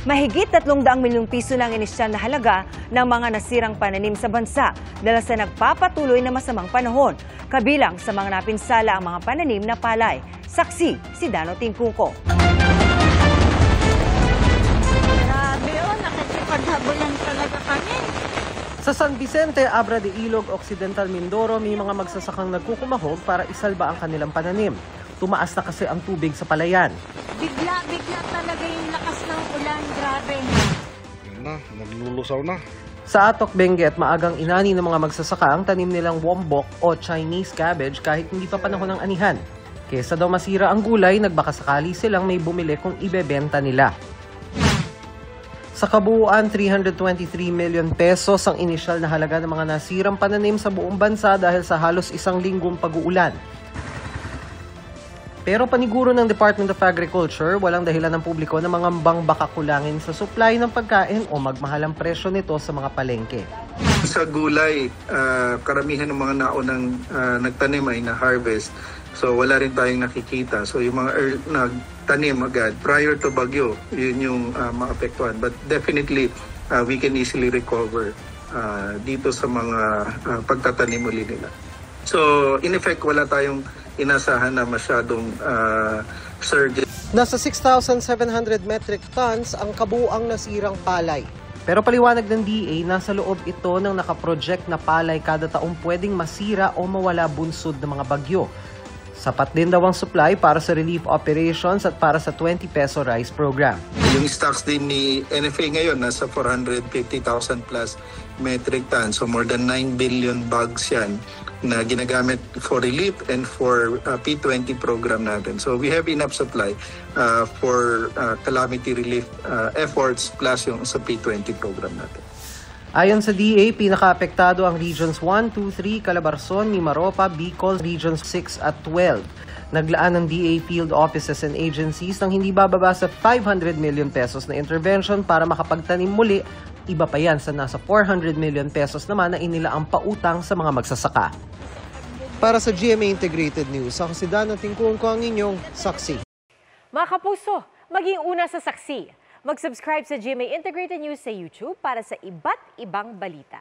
Mahigit 300 milyong piso ng inisyal na halaga ng mga nasirang pananim sa bansa dahil sa nagpapatuloy na masamang panahon. Kabilang sa mga napinsala ang mga pananim na palay. Saksi si Dano Tingkungko. Grabe nakikipaghabulan talaga kami. Sa San Vicente, Abra de Ilog, Occidental Mindoro, may mga magsasakang nagkukumahog para isalba ang kanilang pananim. Tumaas na kasi ang tubig sa palayan. Bigla talaga yung lakas ng ulan. Grabe. Yan na, naglulusaw na. Sa Atok, Benguet, maagang inani ng mga magsasaka ang tanim nilang wombok o Chinese cabbage kahit hindi pa panahon ng anihan. Kesa daw masira ang gulay, nagbakasakali silang may bumili kung ibebenta nila. Sa kabuuan, 323 million pesos ang inisyal na halaga ng mga nasirang pananim sa buong bansa dahil sa halos isang linggong pag-uulan. Pero paniguro ng Department of Agriculture, walang dahilan ng publiko na mangambang baka kulangin sa supply ng pagkain o magmahal ang presyo nito sa mga palengke. Sa gulay, karamihan ng mga naunang nagtanim ay na-harvest. So wala rin tayong nakikita. So yung mga nagtanim agad prior to bagyo, yun yung maapektuhan. But definitely, we can easily recover dito sa mga pagtatanim uli nila. So in effect, wala tayong inasahan na masyadong surge. Nasa 6,700 metric tons ang kabuuang nasirang palay. Pero paliwanag ng DA, nasa loob ito ng nakaproject na palay kada taong pwedeng masira o mawala bunsod ng mga bagyo. Sapat din daw ang supply para sa relief operations at para sa 20 peso rice program. Yung stocks din ni NFA ngayon nasa 450,000 plus metric tons. So more than 9 billion bags yan na ginagamit for relief and for P20 program natin. So we have enough supply for calamity relief efforts plus yung sa P20 program natin. Ayon sa DA, pinakaapektado ang Regions 1, 2, 3, Calabarzon, Mimaropa, Bicol, Regions 6 at 12. Naglaan ng DA field offices and agencies ng hindi bababa sa 500 million pesos na intervention para makapagtanim muli. Iba pa yan sa nasa 400 million pesos naman na inilaang pautang sa mga magsasaka. Para sa GMA Integrated News, ako si Dano Tingkungko ang inyong saksi. Mga kapuso, maging una sa saksi. Mag-subscribe sa GMA Integrated News sa YouTube para sa iba't ibang balita.